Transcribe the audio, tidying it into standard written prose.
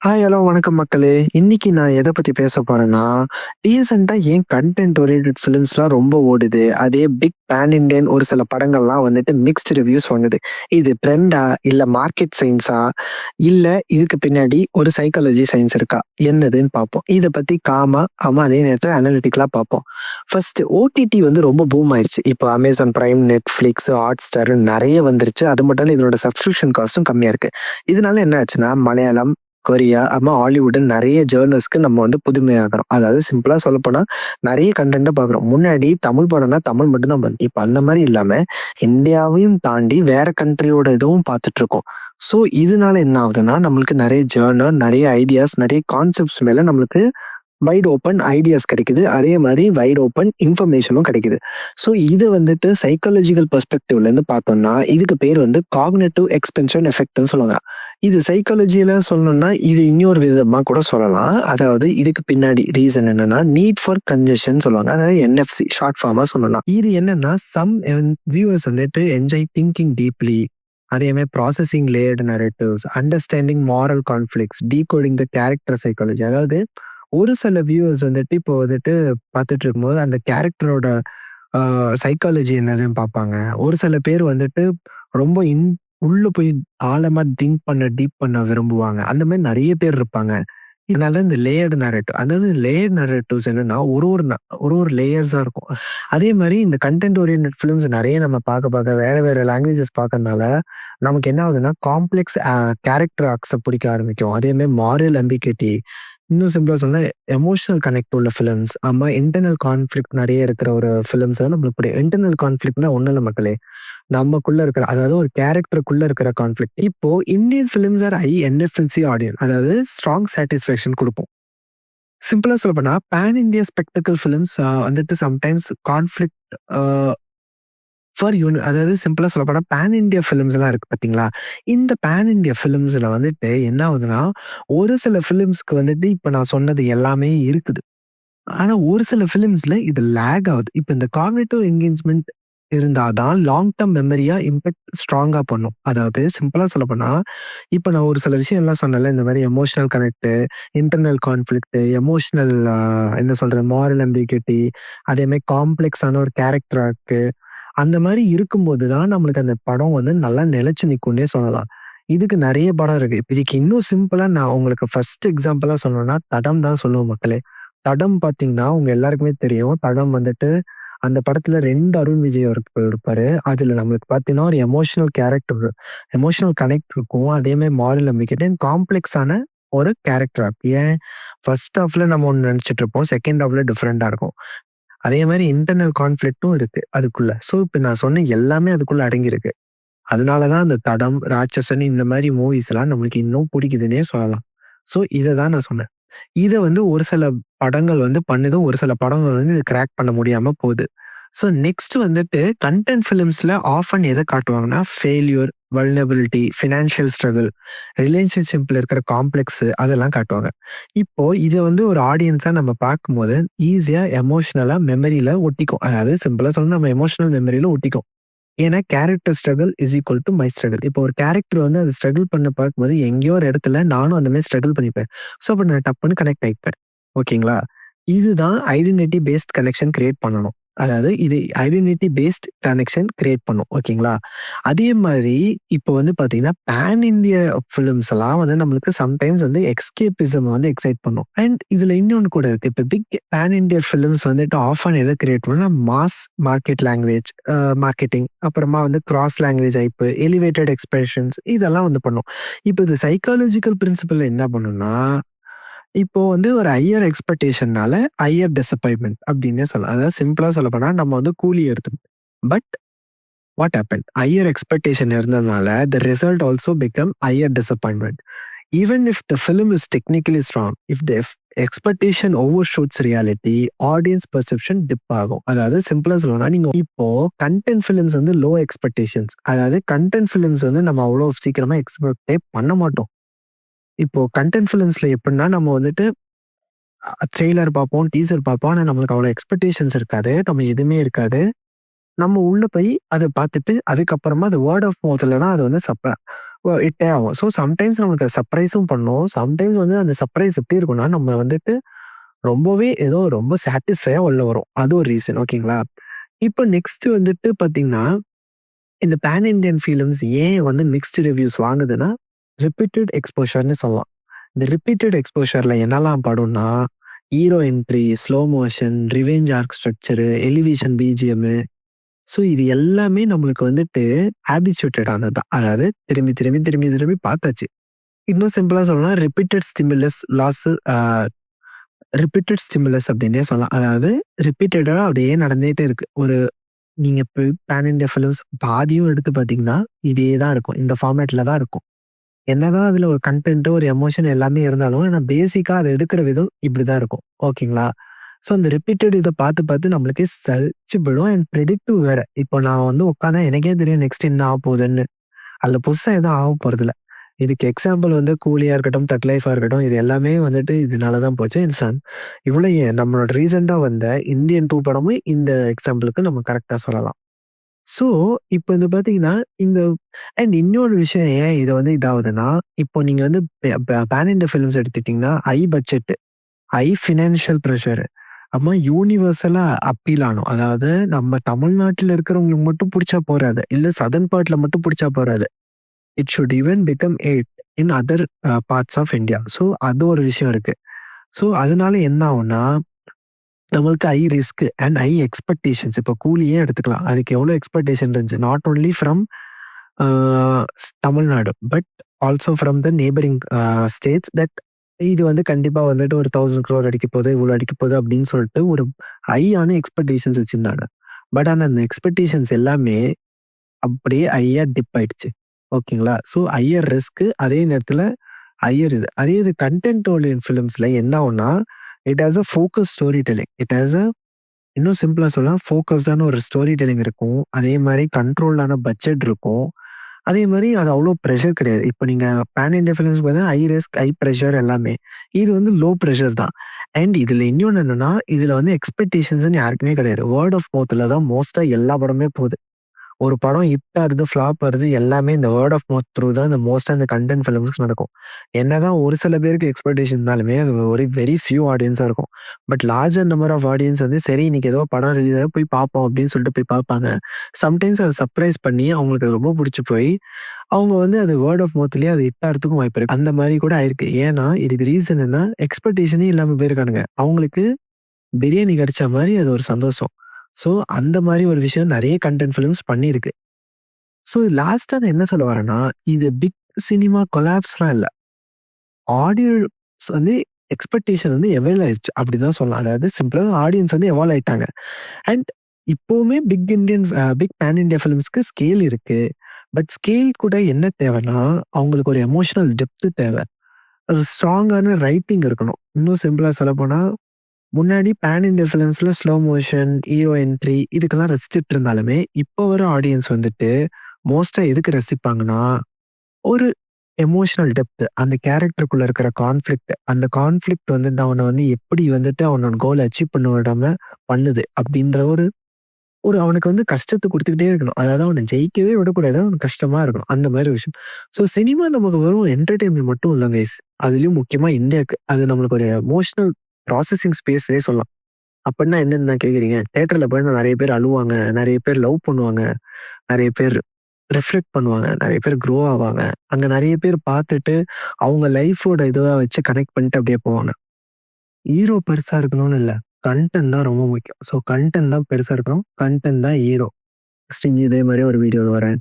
Hello வணக்கம் மக்களே. இன்னைக்கு நான் எத பத்தி பேச போறேன்னா, ரீசென்ட்டா ஏன் கன்டென்ட் ஓரியன்டட் ஃபிலிம்ஸ்லாம் ரொம்ப ஓடுது. அதே பிக் பேன் இண்டியன் ஒரு சில படங்கள்லாம் வந்துட்டு மிக்ஸ்ட் ரிவ்யூஸ் வாங்குது. இது ட்ரெண்டா? இல்ல மார்க்கெட் சயின்ஸா? இல்ல இதுக்கு பின்னாடி ஒரு சைக்காலஜி சயின்ஸ் இருக்கா? என்னதுன்னு பார்ப்போம். இத பத்தி அதே நேரத்துல அனலிட்டிக்கலா பார்ப்போம். ஃபர்ஸ்ட் ஓடிடி வந்து ரொம்ப பூம் ஆயிருச்சு. இப்போ Amazon Prime, Netflix, Hotstar நெறைய வந்துருச்சு. அது மட்டும் இல்ல இதனோட சப்ஸ்கிரிப்ஷன் காஸ்ட்டும் கம்மியா இருக்கு. இதனால என்ன ஆச்சுன்னா, மலையாளம், கொரியா, அப்புறமா ஹாலிவுட்ன்னு நெறைய ஜர்னல்ஸ்க்கு நம்ம வந்து புதுமையாகுறோம். அதாவது சிம்பிளா சொல்லப்போனா, நெறைய கன்டென்ட்ட பார்க்குறோம். முன்னாடி தமிழ் படம்னா தமிழ் மட்டும் தான் இப்ப அந்த மாரி இல்லாம, இந்தியாவையும் தாண்டி வேற கண்ட்ரியோட இதுவும் பார்த்துட்டுருக்கோம். ஸோ, இதனால என்ன ஆகுதுன்னா, நம்மளுக்கு நெறைய ஜர்னல், நெறைய ஐடியாஸ், நெறைய கான்செப்ட்ஸ் மேல நம்மளுக்கு வைட் ஓப்பன் ஐடியாஸ் கிடைக்குது. அதே மாரி வைட் ஓப்பன் இன்ஃபர்மேஷனும் கிடைக்குது. ஸோ இது வந்துட்டு சைக்காலஜிக்கல் பெர்ஸ்பெக்டிவ்லேருந்து பார்த்தோம்னா, இதுக்கு பேர் வந்து காக்னிட்டிவ் எக்ஸ்பென்ஷன் எஃபெக்ட்ன்னு சொல்லுவாங்க. இது சைக்காலஜியில சொல்லணும்னா, இது இன்னொரு விதமா கூட சொல்லலாம். அதாவது இதுக்கு பின்னாடி ரீசன் என்னன்னா, நீட் ஃபார் கன்ஜஷன் சொல்லுவாங்க. அதாவது என்எஃப்சி ஷார்ட் ஃபார்மா சொல்லலாம். இது என்னன்னா, சம் வியூவர்ஸ் வந்துட்டு என்ஜாய் திங்கிங் டீப்லி. அதே மாரி processing layered narratives, understanding moral conflicts, decoding the character psychology. அதாவது ஒரு சில வியூவர்ஸ் வந்துட்டு இப்போ வந்துட்டு பார்த்துட்டு இருக்கும்போது, அந்த கேரக்டரோட சைக்காலஜி என்னதுன்னு பார்ப்பாங்க. ஒரு சில பேர் வந்துட்டு ரொம்ப உள்ள போய் ஆழமா டீப் பண்ண விரும்புவாங்க. அந்த மாரி நெறைய பேர் இருப்பாங்க. இதனால இந்த லேயர்டு நரேட்டிவ் அதாவது லேயர்ட் நரேட்டிவ்ஸ் என்னன்னா, ஒரு ஒரு லேயர்ஸா இருக்கும். அதே மாரி இந்த கன்டென்ட் ஓரியன்டட் ஃபிலிம்ஸ் நெறைய நம்ம பார்க்க வேற வேற லாங்குவேஜஸ் பார்க்கறனால, நமக்கு என்ன ஆகுதுன்னா, காம்ப்ளெக்ஸ் கேரக்டர் ஆர்க்ஸ பிடிக்க ஆரம்பிக்கும். அதே மாரி மாரல் அம்பிகியூட்டி, இன்னும் சிம்பிளா சொன்னா எமோஷனல் கனெக்ட் உள்ள ஃபிலிம்ஸ். ஆமா, இன்டர்னல் கான்ஃப்ளிக்ட் நெறைய இருக்கிற ஒரு ஃபிலிம்ஸ் தான் நம்மளுக்கு பிடிக்கும். இன்டர்னல் கான்ஃப்ளிக்ட்னா ஒண்ணும் இல்ல மக்களே. நமக்குள்ள இருக்கிற அதாவது ஒரு கேரக்டருக்குள்ள இருக்கிற கான்ஃப்ளிக்ட். இப்போ Indian films are high NFLC audience. அதாவது ஸ்ட்ராங் சாட்டிஸ்ஃபேக்ஷன் குடுக்கும். சிம்பிளா சொல்லப்போனா, பான் இந்தியா ஸ்பெக்டக்கிள் ஃபிலிம்ஸ் வந்துட்டு சம்டைம்ஸ் கான்ஃப்ளிக்ட் அ அதாவது சிம்பிளா சொல்லப்போனா, பான் இந்தியா ஃபிலிம்ஸ்லாம் இருக்கு பார்த்தீங்களா? இந்த பான் இந்தியா ஃபிலிம்ஸ்ல வந்துட்டு என்ன ஆகுதுன்னா, ஒரு சில ஃபிலிம்ஸ்க்கு வந்துட்டு இப்ப நான் சொன்னது எல்லாமே இருக்குது. ஆனா, ஒரு சில ஃபிலிம்ஸ்ல இது லேக் ஆகுது. இப்ப இந்த காக்னிட்டிவ் என்கேஜ்மென்ட் இருந்தா தான் லாங் டெர்ம் மெமரியா இம்பாக்ட் ஸ்ட்ராங்கா பண்ணும். அதாவது சிம்பிளா சொல்லப்போனா, இப்ப நான் ஒரு சில விஷயம்லாம் சொன்னேன்ல, இந்த மாரி emotional connect, internal conflict, emotional என்ன சொல்றது, மாரல் அம்பிகியூட்டி, அதே மாரி காம்ப்ளெக்ஸான ஒரு கேரக்டர் ஆர்க், அந்த மாரி இருக்கும்போது தான் நம்மளுக்கு அந்த படம் வந்து நல்லா நிலைச்சு நிக்கும்னே சொல்லலாம். இதுக்கு நெறைய படம் இருக்கு. இப்ப இதுக்கு இன்னும் சிம்பிளா நான் உங்களுக்கு ஃபர்ஸ்ட் எக்ஸாம்பிளா சொல்லணும்னா, தடம் தான் சொல்லுவேன் மக்களே. தடம் பார்த்தீங்கன்னா, உங்க எல்லாருக்குமே தெரியும். தடம் வந்துட்டு அந்த படத்துல 2 அருண் விஜய் இருப்பாரு. அதுல நம்மளுக்கு பார்த்தீங்கன்னா, ஒரு எமோஷனல் கனெக்ட் இருக்கும். அதே மாரி மாரல் நம்பிக்கை காம்ப்ளெக்ஸான ஒரு கேரக்டர் ஆர்க். ஏன் ஃபர்ஸ்ட் ஹாஃப்ல நம்ம ஒண்ணு நெனச்சுட்டு இருப்போம். செகண்ட் ஹாஃப்ல டிஃபரெண்ட்டா இருக்கும். அதே மாரி இன்டர்னல் கான்ஃப்ளிக்ட்டும் இருக்கு அதுக்குள்ள. ஸோ, இப்ப நான் சொன்ன எல்லாமே அதுக்குள்ள அடங்கியிருக்கு. அதனால தான் அந்த தடம், ராட்சசன் இந்த மாரி மூவிஸ்லாம் நம்மளுக்கு இன்னும் புடிக்குதுன்னே சொல்லலாம். ஸோ, இத தான் நான் சொன்னேன். இத வந்து ஒரு சில படங்கள் வந்து பண்ணுது. ஒரு சில படங்கள் வந்து இது கிராக் பண்ண முடியாம போது. ஸோ, நெக்ஸ்ட் வந்துட்டு கன்டென்ட் ஃபிலிம்ஸ்ல ஆஃபன் எத காட்டுவாங்கன்னா, ஃபெயில்யூர், வல்னரபிலிட்டி, ஃபினான்ஷியல் ஸ்ட்ரகிள், ரிலேஷன்ஷிப்ல இருக்கிற காம்ப்ளெக்ஸ் அதெல்லாம் காட்டுவாங்க. இப்போ இத வந்து ஒரு ஆடியன்ஸா நம்ம பார்க்கும்போது, ஈஸியா எமோஷனலா மெமரியில ஒட்டிக்கும். அதாவது சிம்பிளா சொல்லணும்னா நம்ம எமோஷனல் மெமரியில ஒட்டிக்கும். ஏன்னா character struggle is equal to my struggle. இப்போ ஒரு கேரக்டர் வந்து அது ஸ்ட்ரகிள் பண்ண பார்க்கும்போது, எங்கேயோ ஒரு இடத்துல நானும் அந்த மாரி ஸ்ட்ரகிள் பண்ணிப்பேன். ஸோ, அப்ப நான் டப்புன்னு கனெக்ட் ஆயிப்பேன். ஓகேங்களா? இதுதான் ஐடென்டிட்டி பேஸ்ட் கனெக்ஷன் கிரியேட் பண்ணணும். அதாவது இது ஐடென்டிட்டி பேஸ்ட் கனெக்ஷன் கிரியேட் பண்ணும். ஓகேங்களா? அதே மாரி இப்போ வந்து பார்த்தீங்கன்னா, பான் இந்தியா ஃபிலிம்ஸ் எல்லாம் வந்து நம்மளுக்கு சம்டைம்ஸ் வந்து எஸ்கேபிசம் வந்து எக்ஸைட் பண்ணும். அண்ட் இதுல இன்னொன்னு கூட இருக்கு. இப்ப பிக் பான் இந்தியா ஃபிலிம்ஸ் வந்துட்டு ஆஃபன் எத கிரியேட் பண்ணும்னா, மாஸ் மார்க்கெட் லாங்குவேஜ் மார்க்கெட்டிங், அப்புறமா வந்து cross language hype, elevated expressions இதெல்லாம் வந்து பண்ணும். இப்போ இது சைக்காலஜிக்கல் பிரின்சிபல் என்ன பண்ணும்னா, இப்போ வந்து ஒரு ஹையர் எக்ஸ்பெக்டேஷன்னால ஹையர் டிசப்பாயின்ட்மென்ட் அப்டின்னே சொல்லலாம். அதாவது சிம்பிளா சொல்லப்போனா நம்ம வந்து கூலி எடுத்துப்போம். But what happen? Higher expectation இருந்ததுனால the result also become higher disappointment. Even if the film is technically strong, if the expectation overshoots reality, audience perception dip ஆகும். அதாவது சிம்பிளா சொல்லணும்னா, நீங்க இப்போ கன்டென்ட் ஃபிலிம்ஸ் வந்து லோ எக்ஸ்பெக்டேஷன்ஸ். அதாவது கன்டென்ட் ஃபிலிம்ஸ் வந்து நம்ம அவ்வளோ சீக்கிரமா எக்ஸ்பெக்டே பண்ண மாட்டோம். இப்போ கன்டென்ட் ஃபிலிம்ஸ்ல எப்டின்னா, நம்ம வந்துட்டு ட்ரெய்லர் பார்ப்போம், டீசர் பார்ப்போம். ஆனா நம்மளுக்கு அவ்வளோ எக்ஸ்பெக்டேஷன்ஸ் இருக்காது. நம்ம எதுவுமே இருக்காது. நம்ம உள்ள போய் அத பார்த்துட்டு, அதுக்கப்புறமா அது வேர்ட் ஆஃப் மவுத்ல தான் அது வந்து ஹிட்டே ஆகும். ஸோ சம்டைம்ஸ் நமக்கு சர்ப்ரைஸும் பண்ணும். சம்டைம்ஸ் வந்து அந்த சர்ப்ரைஸ் எப்படி இருக்கும்னா, நம்ம வந்துட்டு ரொம்பவே ஏதோ ரொம்ப சாட்டிஸ்ஃபையா உள்ள வரும். அது ஒரு ரீசன் ஓகேங்களா? இப்ப நெக்ஸ்ட் வந்துட்டு பார்த்தீங்கன்னா, இந்த பேன் இண்டியன் ஃபிலிம்ஸ் ஏன் வந்து மிக்ஸ்ட் ரிவ்யூஸ் வாங்குதுன்னா, ரிப்பீட்டட் எக்ஸ்போஷர்ன்னு சொல்லலாம். இந்த ரிப்பீட்டட் எக்ஸ்போஷர்ல என்னலாம் படும்னா, hero entry, slow motion, revenge arc structure, elevation BGM. So இது எல்லாமே நம்மளுக்கு வந்துட்டு ஹேபிச்சுவேட்டட் ஆனது தான். அதாவது திரும்பி, திரும்பி, திரும்பி, திரும்பி பார்த்தாச்சு. இன்னும் சிம்பிளா சொல்லணும்னா repeated stimulus loss repeated stimulus அப்படின்னே சொல்லலாம். அதாவது ரிப்பீட்டடா அப்படியே நடந்துட்டே இருக்கு. நீங்க இப்ப பேன் இண்டியா ஃபிலிம்ஸ் பாதியும் எடுத்து பார்த்தீங்கன்னா, இதே தான் இருக்கும். இந்த ஃபார்மேட்ல தான் இருக்கும். என்னதான் அதுல ஒரு கன்டென்ட், ஒரு எமோஷன் எல்லாமே இருந்தாலும், ஆனா பேசிக்கா அத எடுக்கிற விதம் இப்படிதான் இருக்கும். ஓகேங்களா? ஸோ அந்த ரிப்பீட்டட் இத பார்த்து, பார்த்து நம்மளுக்கே சலிச்சு போயிடும். அண்ட் ப்ரெடிக்டிவ் வேற. இப்போ நான் வந்து உட்கார்ந்தா எனக்கே தெரியும் நெக்ஸ்ட் என்ன ஆகப்போகுதுன்னு. அதுல புதுசா எதுவும் ஆக போறதில்ல. இதுக்கு எக்ஸாம்பிள் வந்து கூலியா இருக்கட்டும், தக் லைஃபா இருக்கட்டும், இது எல்லாமே வந்துட்டு இதனால தான் போச்சு. இவ்வளோ ஏன் நம்மளோட ரீசென்ட்டா வந்த இந்தியன் 2 படமும் இந்த எக்ஸாம்பிளுக்கு நம்ம கரெக்ட்டா சொல்லலாம். ஸோ, இப்ப வந்து பார்த்தீங்கன்னா, இந்த அண்ட் இன்னொரு விஷயம் ஏன் இது வந்து இதாவுதுன்னா, இப்போ நீங்க வந்து பெ பெ பேன் இண்டியா ஃபிலிம்ஸ் எடுத்துட்டீங்கன்னா, high budget, high financial pressure, அப்புறமா யூனிவர்சலா அப்பீல் ஆணும். அதாவது நம்ம தமிழ்நாட்டுல இருக்கிறவங்களுக்கு மட்டும் புடிச்சா போறாது. இல்ல சதர்ன் பார்ட்ல மட்டும் புடிச்சா போறாது. It should even become hit in other parts of India. So, அது ஒரு விஷயம் இருக்கு. ஸோ, அதனால என்ன ஆகும்னா, நம்மளுக்கு high risk and high expectations. இப்போ கூலியே எடுத்துக்கலாம். அதுக்கு எவ்வளோ எக்ஸ்பெக்டேஷன் இருந்துச்சு. Not only from uh Tamil Nadu, but also from the neighbouring states that இது வந்து கண்டிப்பா வந்துட்டு ஒரு 1000 crore அடிக்க போகுது, இவ்வளோ அடிக்க போகுது அப்படின்னு சொல்லிட்டு ஒரு ஹையான எக்ஸ்பெக்டேஷன்ஸ் வச்சிருந்தாங்க. பட் ஆனா அந்த எக்ஸ்பெக்டேஷன்ஸ் எல்லாமே அப்படியே ஹையா டிப் ஆயிடுச்சு. ஓகேங்களா? ஸோ ஹையர் ரிஸ்க் அதே நேரத்தில ஹையர் இது. அதே இது கன்டென்ட் ஓரியன்ட் ஃபிலிம்ஸ்ல என்ன ஆகும்னா, it has a focus story telling. It has a இன்னும் சிம்பிளா சொல்லலாம் ஃபோக்கஸ்டான ஒரு ஸ்டோரி டெல்லிங் இருக்கும். அதே மாரி கண்ட்ரோல்டான பட்ஜெட் இருக்கும். அதே மாரி அது அவ்வளோ பிரஷர் கிடையாது. இப்ப நீங்க பேன் இண்டியா ஃபிலிம்ஸ் பார்த்தீங்கன்னா, ஹை ரிஸ்க், ஹை பிரஷர் எல்லாமே. இது வந்து லோ பிரஷர் தான். அண்ட் இதுல இன்னொன்னு என்னன்னா, இதுல வந்து எக்ஸ்பெக்டேஷன்ஸ்ன்னு யாருக்குமே கிடையாது. வேர்ட் ஆஃப் மவுத்ல தான் மோஸ்ட்டா எல்லா படமுமே போது. ஒரு படம் ஹிட் ஆகுது, ஃப்ளாப் ஆகுது எல்லாமே இந்த வேர்ட் ஆஃப் மவுத் த்ரூ தான் இந்த மோஸ்ட்டா இந்த கன்டென்ட் ஃபிலிம்ஸ்க்கு நடக்கும். என்னதான் ஒரு சில பேருக்கு எக்ஸ்பெக்டேஷன் இருந்தாலுமே, அது ஒரு வெரி ஃபியூ ஆடியன்ஸா இருக்கும். But larger number of audience வந்து சரி இன்னைக்கு ஏதோ படம் ரிலீஸ் ஆகுது போய் பார்ப்போம் அப்படின்னு சொல்லிட்டு போய் பார்ப்பாங்க. சம்டைம்ஸ் அத சர்ப்ரைஸ் பண்ணி அவங்களுக்கு அது ரொம்ப புடிச்சு போய், அவங்க வந்து அது வேர்ட் ஆஃப் மவுத்லயே அது ஹிட் ஆறதுக்கும் வாய்ப்பு இருக்கு. அந்த மாரி கூட ஆயிருக்கு. ஏன்னா, இதுக்கு ரீசன் என்ன எக்ஸ்பெக்டேஷனே இல்லாம போயிருக்கானுங்க. அவங்களுக்கு பிரியாணி கிடைச்ச மாரி அது ஒரு சந்தோஷம். ஸோ, அந்த மாரி ஒரு விஷயம் நெறைய கன்டென்ட் ஃபிலிம்ஸ் பண்ணியிருக்கு. ஸோ லாஸ்ட்டா நான் என்ன சொல்ல வரேன்னா, இது பிக் சினிமா கொலாப்ஸ்லாம் இல்ல. ஆடியன்ஸ் வந்து எக்ஸ்பெக்டேஷன் வந்து எவால்வ் ஆயிருச்சு. அப்படிதான் சொல்லலாம். அதாவது சிம்பிளா ஆடியன்ஸ் வந்து எவால்வ் ஆயிட்டாங்க. அண்ட் இப்பவுமே பிக் பேன் இண்டியா ஃபிலிம்ஸ்க்கு ஸ்கேல் இருக்கு. பட் ஸ்கேல் கூட என்ன தேவைன்னா, அவங்களுக்கு ஒரு எமோஷனல் டெப்த் தேவ. ஒரு ஸ்ட்ராங்கான ரைட்டிங் இருக்கணும். இன்னும் சிம்பிளா சொல்லப்போனா, முன்னாடி பேன் இண்டியா ஃபிலிம்ஸ்ல ஸ்லோ மோஷன், ஹீரோ என்ட்ரி இதுக்கெல்லாம் ரசிச்சுட்டு இருந்தாலுமே, இப்போ வர ஆடியன்ஸ் வந்துட்டு மோஸ்ட்டா எதுக்கு ரசிப்பாங்கன்னா, ஒரு எமோஷனல் டெப்த் அந்த கேரக்டருக்குள்ள இருக்கிற கான்ஃப்ளிக்ட். அந்த கான்ஃப்ளிக்ட் வந்து அவன வந்து எப்படி வந்துட்டு அவனோட கோல அச்சீவ் பண்ண விடாம பண்ணுது. அப்படின்ற ஒரு ஒரு அவனுக்கு வந்து கஷ்டத்த குடுத்துக்கிட்டே இருக்கணும். அதாவது அவன ஜெயிக்கவே விடக்கூடாது. அவனுக்கு கஷ்டமா இருக்கணும். அந்த மாரி விஷயம். ஸோ சினிமா நமக்கு வெறும் என்டர்டெயின்மென்ட் மட்டும் இல்ல கைஸ். அதுலயும் முக்கியமா இந்தியாக்கு. அது நம்மளுக்கு ஒரு எமோஷனல் ப்ராசஸிங் ஸ்பேஸ்ன்னே சொல்லலாம். அப்படின்னா என்னன்னு தான் கேட்கிறீங்க? தியேட்டர்ல போய் நெறைய பேர் அழுவாங்க. நெறைய பேர் லவ் பண்ணுவாங்க. நெறைய பேர் ரிஃப்ளெக்ட் பண்ணுவாங்க. நெறைய பேர் க்ரோ ஆவாங்க. அங்க நெறைய பேர் பார்த்துட்டு, அவங்க லைஃபோட இதுவா வச்சு கனெக்ட் பண்ணிட்டு அப்படியே போவாங்க. ஹீரோ பெருசா இருக்கணும்னு இல்ல. கன்டென்ட் தான் ரொம்ப முக்கியம். ஸோ கன்டென்ட் தான் பெருசா இருக்கணும். கன்டென்ட் தான் ஹீரோ. நெக்ஸ்ட் இதே மாரி ஒரு வீடியோல வரேன்.